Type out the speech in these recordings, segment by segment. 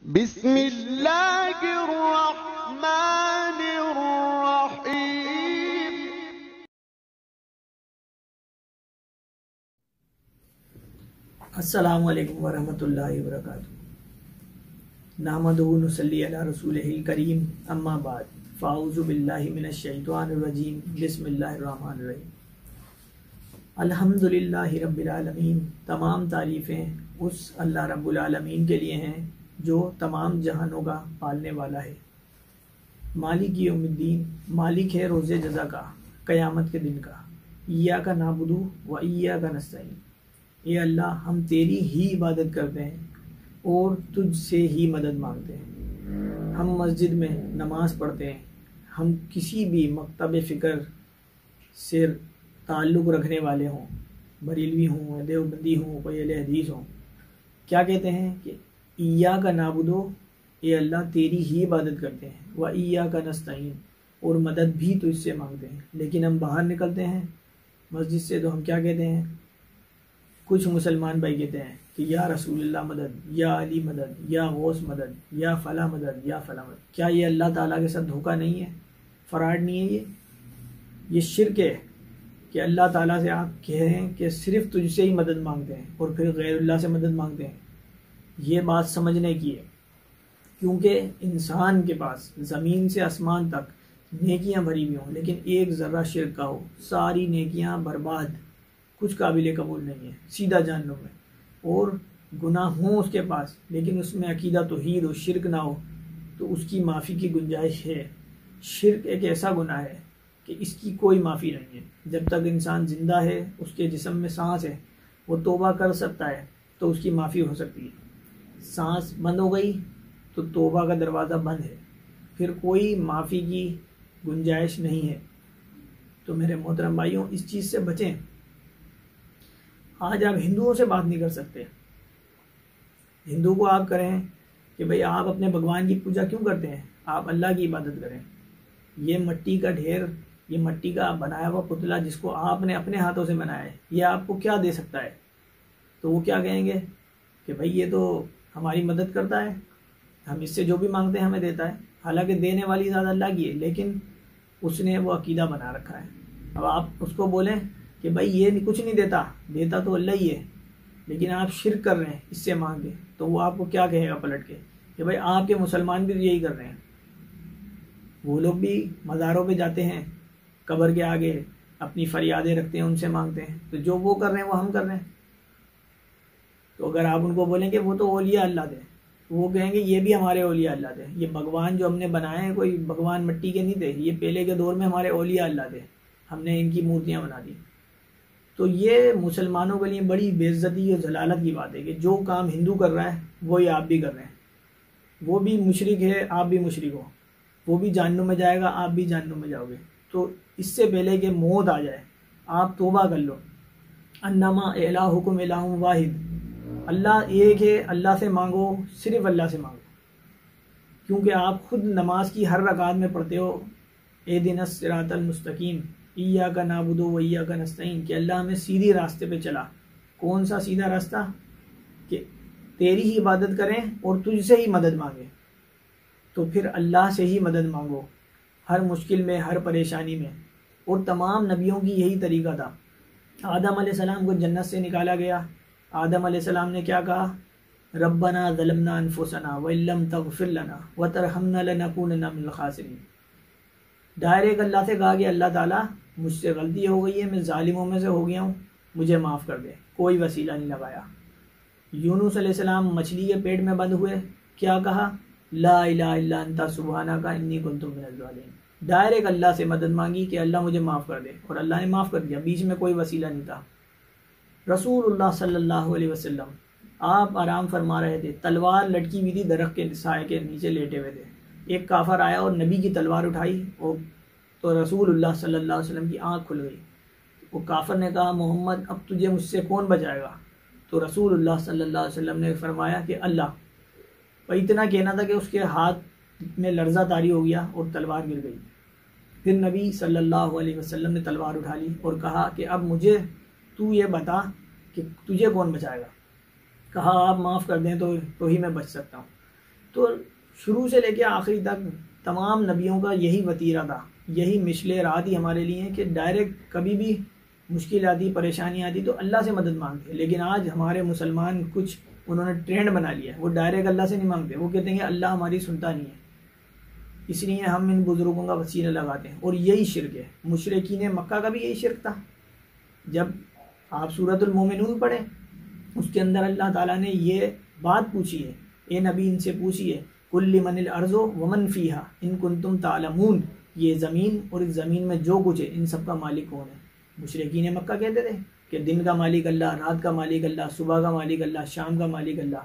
बिस्मिल्लाहिर्रहमानिर्रहीम। अस्सलामु अलैकुम वरहमतुल्लाहि वबरकातुहू। नहमदुहु नुसल्ली अला रसूलिहिल करीम, अम्मा बाद, फ़ाऊज़ु बिल्लाहि मिनश शैतानिर रजीम, बिस्मिल्लाहिर रहमानिर रहीम। अल्हम्दुलिल्लाहि रब्बिल आलमीन। तमाम तारीफ़ें उस अल्लाह रब्बुल आलमीन के लिए हैं जो तमाम जहानों का पालने वाला है। मालिक यौमिद्दीन, मालिक है रोज़े जज़ा का, क़यामत के दिन का। इय्याका नअबुदु व इय्याका नस्तईन। ये अल्लाह, हम तेरी ही इबादत करते हैं और तुझसे ही मदद मांगते हैं। हम मस्जिद में नमाज़ पढ़ते हैं। हम किसी भी मकतब फ़िक्र से ताल्लुक़ रखने वाले हों, बरेलवी हों, देवबंदी हों, कोई अहले हदीस हों, क्या कहते हैं कि इय्याका नअबुदु, ये अल्लाह तेरी ही इबादत करते हैं, व इय्याका नस्तईन, और मदद भी तुझसे मांगते हैं। लेकिन हम बाहर निकलते हैं मस्जिद से तो हम क्या कहते हैं? कुछ मुसलमान भाई कहते हैं कि या रसूलुल्लाह मदद, या अली मदद, या गौस मदद, या फला मदद, या फला मदद। क्या ये अल्लाह ताला के साथ धोखा नहीं है? फ़राड नहीं है? ये शिर्क है कि अल्लाह ताला से आप कह रहे हैं कि सिर्फ़ तुझसे ही मदद मांगते हैं और फिर गैरुल्लाह से मदद मांगते हैं। ये बात समझने की है, क्योंकि इंसान के पास ज़मीन से आसमान तक नेकियां भरी हुई हों, लेकिन एक ज़र्रा शिर्क का हो, सारी नेकियां बर्बाद, कुछ काबिल कबूल नहीं है, सीधा जहन्नुम में। और गुनाह हों उसके पास, लेकिन उसमें अकीदा तौहीद हो, शिर्क ना हो, तो उसकी माफ़ी की गुंजाइश है। शिर्क एक ऐसा गुनाह है कि इसकी कोई माफ़ी नहीं है। जब तक इंसान ज़िंदा है, उसके जिस्म में सांस है, वो तौबा कर सकता है तो उसकी माफ़ी हो सकती है। सांस बंद हो गई तो तौबा का दरवाज़ा बंद है, फिर कोई माफ़ी की गुंजाइश नहीं है। तो मेरे मोहतरम भाइयों, इस चीज़ से बचें। आज आप हिंदुओं से बात नहीं कर सकते। हिंदू को आप करें कि भाई आप अपने भगवान की पूजा क्यों करते हैं, आप अल्लाह की इबादत करें। ये मिट्टी का ढेर, ये मिट्टी का बनाया हुआ पुतला जिसको आपने अपने हाथों से बनाया है, ये आपको क्या दे सकता है? तो वो क्या कहेंगे कि भाई ये तो हमारी मदद करता है, हम इससे जो भी मांगते हैं हमें देता है। हालांकि देने वाली ज़्यादा अल्लाह की है, लेकिन उसने वो अकीदा बना रखा है। अब आप उसको बोलें कि भाई ये कुछ नहीं देता, देता तो अल्लाह ही है, लेकिन आप शिर्क कर रहे हैं इससे मांग के, तो वो आपको क्या कहेगा पलट के कि भाई आपके मुसलमान भी यही कर रहे हैं। वो लोग भी मज़ारों पे जाते हैं, कब्र के आगे अपनी फरियादें रखते हैं, उनसे मांगते हैं। तो जो वो कर रहे हैं वो हम कर रहे हैं। तो अगर आप उनको बोलेंगे वो तो औलिया अल्लाह दे, तो वो कहेंगे ये भी हमारे औलिया अल्लाह दे। ये भगवान जो हमने बनाए हैं कोई भगवान मिट्टी के नहीं थे, ये पहले के दौर में हमारे औलिया अल्लाह दे, हमने इनकी मूर्तियाँ बना दी। तो ये मुसलमानों के लिए बड़ी बेइज्जती और जलालत की बात है कि जो काम हिंदू कर रहा है वही आप भी कर रहे हैं। वो भी मुशरिक है, आप भी मुशरिक हो। वो भी जहन्नुम में जाएगा, आप भी जहन्नुम में जाओगे। तो इससे पहले कि मौत आ जाए आप तौबा कर लो। अन्नमा इलाहुकुम इलाहुम वाहिद, अल्लाह एक है, अल्लाह से मांगो, सिर्फ अल्लाह से मांगो। क्योंकि आप खुद नमाज की हर रकात में पढ़ते हो एहदिनस सिरातल मुस्तकीम, इय्याका नअबुदु व इय्याका नस्तईन, कि अल्लाह हमें सीधी रास्ते पे चला। कौन सा सीधा रास्ता? कि तेरी ही इबादत करें और तुझसे ही मदद मांगे। तो फिर अल्लाह से ही मदद मांगो हर मुश्किल में, हर परेशानी में। और तमाम नबियों की यही तरीका था। आदम अलैहिस्सलाम को जन्नत से निकाला गया। आदम अलैहिस्सलाम ने क्या कहा? रब्बना ज़लमना अनफुसना व इल्लम तग़फिर लना व तरहमना लनकूनन्ना मिनल खासिरीन। डायरेक्ट अल्लाह से कहा कि अल्लाह ताला मुझसे गलती हो गई है, मैं ज़ालिमों में से हो गया हूँ, मुझे माफ़ कर दे। कोई वसीला नहीं लगाया। यूनुस अलैहिस्सलाम मछली के पेट में बंद हुए, क्या कहा? ला इलाहा इल्ला अंता सुब्हानका इन्नी कुन्तु मिनज़ ज़ालिमीन। डायरेक्ट अल्लाह से मदद मांगी कि अल्लाह मुझे माफ़ कर दे, और अल्लाह ने माफ़ कर दिया। बीच में कोई वसीला नहीं था। रसूलुल्लाह सल्लल्लाहु अलैहि वसल्लम आप आराम फरमा रहे थे, तलवार लटकी हुई थी, दरख्त के साए के नीचे लेटे हुए थे। एक काफर आया और नबी की तलवार उठाई, और तो रसूलुल्लाह सल्लल्लाहु अलैहि वसल्लम की आँख खुल गई। वो काफर ने कहा, मोहम्मद अब तुझे मुझसे कौन बचाएगा? तो रसूलुल्लाह सल्लल्लाहु अलैहि वसल्लम ने फरमाया कि अल्लाह। पर इतना कहना था कि उसके हाथ में लर्जा तारी हो गया और तलवार गिर गई। फिर नबी सल्लल्लाहु अलैहि वसल्लम ने तलवार उठा ली और कहा कि अब मुझे तू ये बता कि तुझे कौन बचाएगा? कहा आप माफ़ कर दें तो ही मैं बच सकता हूँ। तो शुरू से लेकर आखिरी तक तमाम नबियों का यही वतीरा था, यही मिशले राह थी हमारे लिए कि डायरेक्ट कभी भी मुश्किल आती, परेशानी आती तो अल्लाह से मदद मांगते। लेकिन आज हमारे मुसलमान कुछ उन्होंने ट्रेंड बना लिया है, वो डायरेक्ट अल्लाह से नहीं मांगते, वो कहते हैं कि अल्लाह हमारी सुनता नहीं है, इसलिए हम इन बुजुर्गों का वसीला लगाते हैं। और यही शिरक है। मुशरिकीन मक्का का भी यही शिरक था। जब आप सूरतुल मोमिनून पढ़ें, उसके अंदर अल्लाह ताला ने ये बात पूछी है, ए नबी इनसे पूछिए, कुल्ली मनिल अर्ज़ो वमन फ़ीहा इन कुंतुम तालमून, ये ज़मीन और इस ज़मीन में जो कुछ है इन सब का मालिक कौन है। मुशरिकीन मक्का कहते थे कि दिन का मालिक अल्लाह, रात का मालिक अल्लाह, सुबह का मालिक अल्लाह, शाम का मालिक अल्लाह,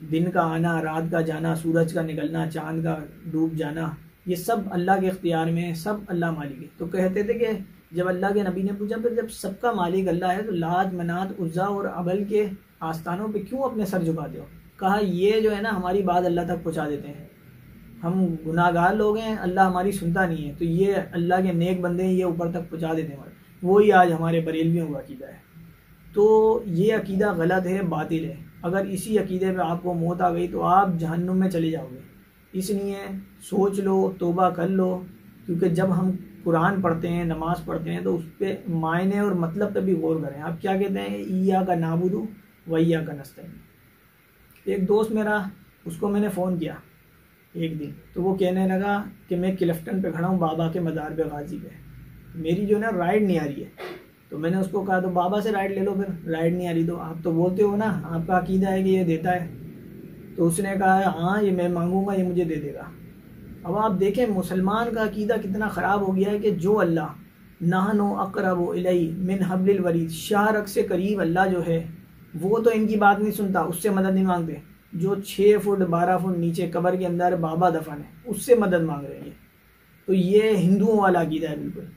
दिन का आना, रात का जाना, सूरज का निकलना, चांद का डूब जाना, ये सब अल्लाह के इख्तियार में है, सब अल्लाह मालिक है। तो कहते थे कि जब अल्लाह के नबी ने पूछा, फिर जब सबका मालिक अल्लाह है तो लात, मनात, उज़्ज़ा और अबल के आस्थानों पे क्यों अपने सर झुकाते हो। कहा ये जो है ना हमारी बात अल्लाह तक पहुँचा देते हैं, हम गुनाहगार लोग हैं, अल्लाह हमारी सुनता नहीं है, तो ये अल्लाह के नेक बंदे हैं, ये ऊपर तक पहुँचा देते हैं। वही आज हमारे बरेलवियों का अकीदा है। तो ये अकीदा गलत है, बातिल है। अगर इसी अकीदे पे आपको मौत आ गई तो आप जहन्नुम में चले जाओगे। इसलिए सोच लो, तौबा कर लो, क्योंकि जब हम कुरान पढ़ते हैं, नमाज़ पढ़ते हैं, तो उस पर मायने और मतलब पे भी गौर करें। आप क्या कहते हैं, ईया का नाबुदू व ईया का नस्तईन। एक दोस्त मेरा, उसको मैंने फ़ोन किया एक दिन, तो वो कहने लगा कि मैं क्लिफ्टन पे खड़ा हूँ, बाबा के मज़ार पे, गाजी पे, मेरी जो है ना राइड नहीं आ रही है। तो मैंने उसको कहा तो बाबा से राइड ले लो, फिर राइड नहीं आ रही तो आप तो बोलते हो ना, आपका अकीदा है कि ये देता है। तो उसने कहा हाँ ये मैं मांगूंगा, ये मुझे दे देगा। अब आप देखें मुसलमान का अकीदा कितना ख़राब हो गया है कि जो अल्लाह नहनु अक़रबु इलैहि मिन हब्लिल वरीद, शाहरग से करीब अल्लाह जो है वो तो इनकी बात नहीं सुनता, उससे मदद नहीं मांगते। जो 6 फुट 12 फुट नीचे कब्र के अंदर बाबा दफन है, उससे मदद मांग रहे हैं। तो ये हिंदुओं वाला अकीदा है बिल्कुल।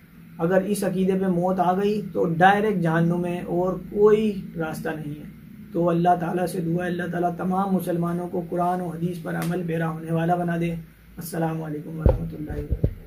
अगर इस अकीदे पे मौत आ गई तो डायरेक्ट जहन्नुम में, और कोई रास्ता नहीं है। तो अल्लाह ताला से दुआ है, अल्लाह ताला तमाम मुसलमानों को कुरान और हदीस पर अमल पैरा होने वाला बना दे। अस्सलामु अलैकुम वरहमतुल्लाहि वबरकातुहू।